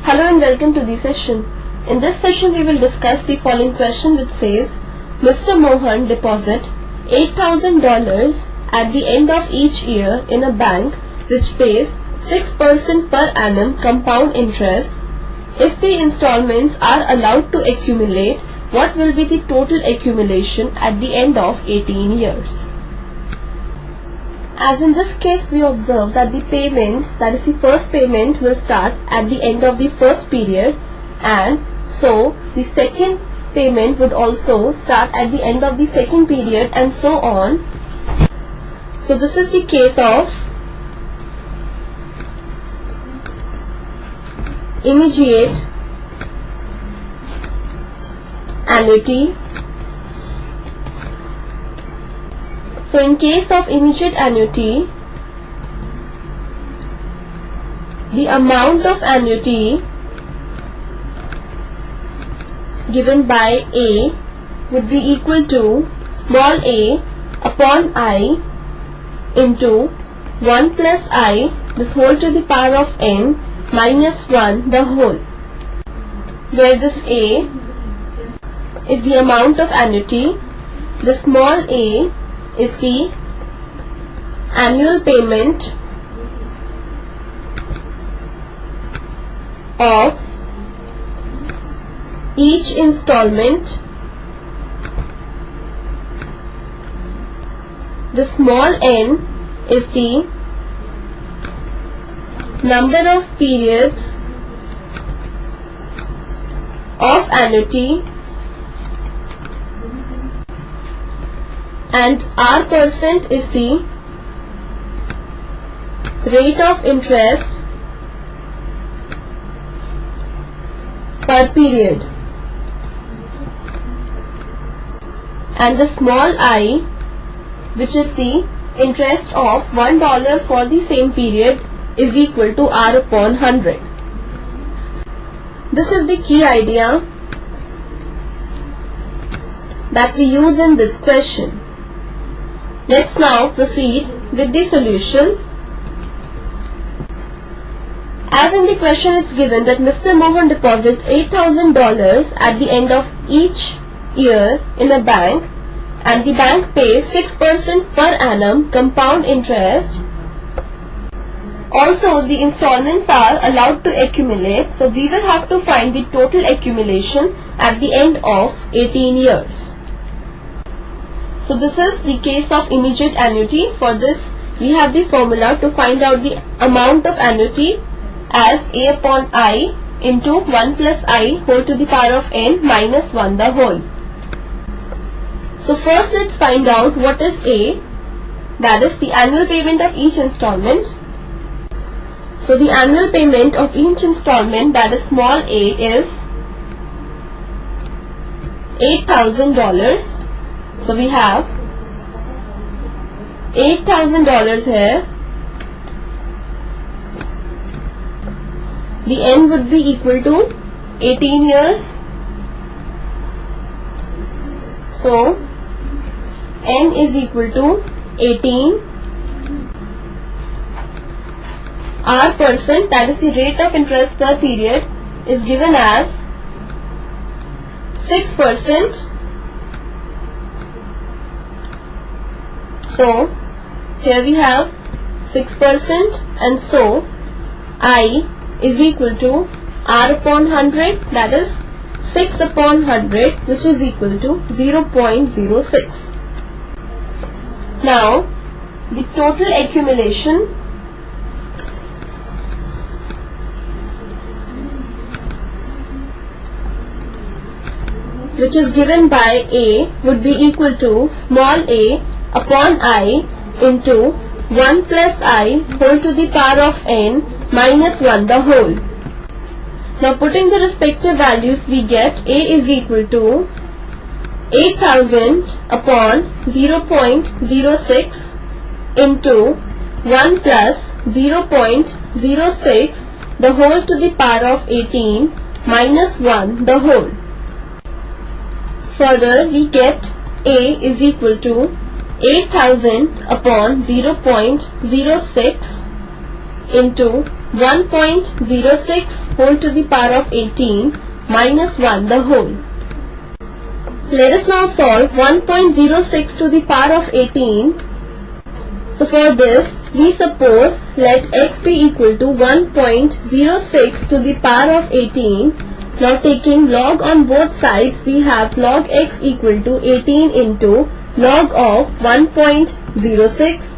Hello and welcome to the session. In this session we will discuss the following question which says, Mr. Mohan deposit $8,000 at the end of each year in a bank which pays 6% per annum compound interest. If the installments are allowed to accumulate, what will be the total accumulation at the end of 18 years? As in this case, we observe that the payment, that is the first payment, will start at the end of the first period, and so the second payment would also start at the end of the second period, and so on. So this is the case of immediate annuity. So in case of immediate annuity, the amount of annuity given by A would be equal to small a upon I into 1 plus I, this whole to the power of n, minus 1 the whole, where this A is the amount of annuity, the small a is the annual payment of each installment, the small n is the number of periods of annuity, and R% is the rate of interest per period, and the small I, which is the interest of $1 for the same period, is equal to R upon 100. This is the key idea that we use in this question. Let's now proceed with the solution. As in the question, it's given that Mr. Mohan deposits $8,000 at the end of each year in a bank, and the bank pays 6% per annum compound interest. Also, the installments are allowed to accumulate, so we will have to find the total accumulation at the end of 18 years. So this is the case of immediate annuity. For this, we have the formula to find out the amount of annuity as A upon I into 1 plus I whole to the power of n minus 1 the whole. So first let's find out what is A, that is the annual payment of each installment. So the annual payment of each installment, that is small a, is $8,000. So we have $8,000 here. The n would be equal to 18 years. So n is equal to 18. R%, that is the rate of interest per period, is given as 6%. So here we have 6%, and so I is equal to R upon 100, that is 6 upon 100, which is equal to 0.06. Now the total accumulation which is given by A would be equal to small a upon I into 1 plus I whole to the power of n minus 1 the whole. Now putting the respective values, we get A is equal to 8,000 upon 0.06 into 1 plus 0.06 the whole to the power of 18 minus 1 the whole. Further, we get A is equal to 8000 upon 0.06 into 1.06 whole to the power of 18 minus 1 the whole. Let us now solve 1.06 to the power of 18. So for this, we suppose let x be equal to 1.06 to the power of 18. Now taking log on both sides, we have log x equal to 18 into log of 1.06.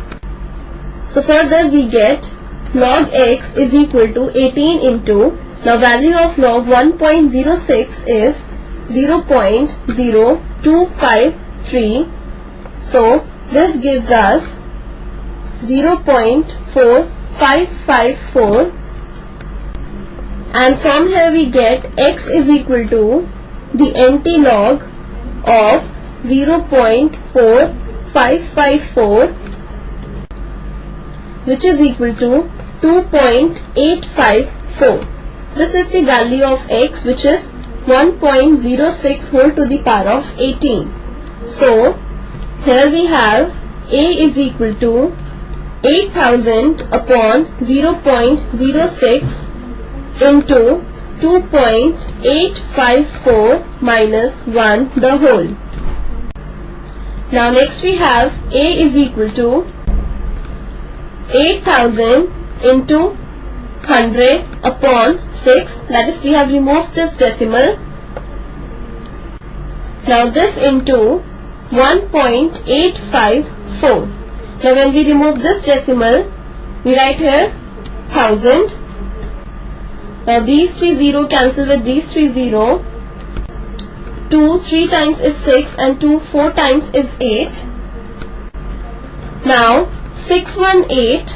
So further we get log x is equal to 18 into, now value of log 1.06 is 0.0253. So this gives us 0.4554, and from here we get x is equal to the NT log of 0.4554, which is equal to 2.854. This is the value of x, which is 1.06 whole to the power of 18. So here we have a is equal to 8000 upon 0.06 into 2.854 minus 1 the whole. Now next we have a is equal to 8000 into 100 upon 6, that is we have removed this decimal. Now this into 1.854. Now when we remove this decimal, we write here 1000. Now these 3 0 cancel with these 3 0. 2 3 times is 6 and 2 4 times is 8. Now 618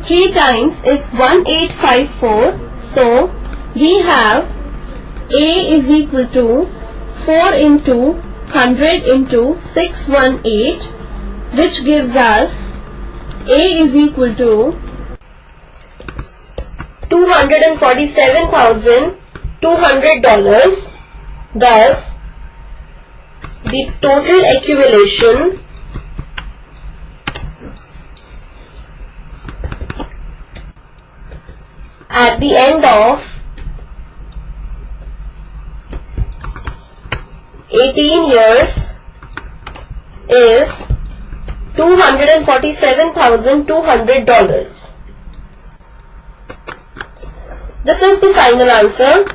3 times is 1854. So we have a is equal to 4 into 100 into 618, which gives us a is equal to $247,200. Thus the total accumulation at the end of 18 years is $247,200. This is the final answer.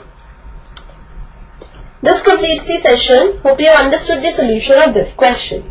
This completes the session. Hope you have understood the solution of this question.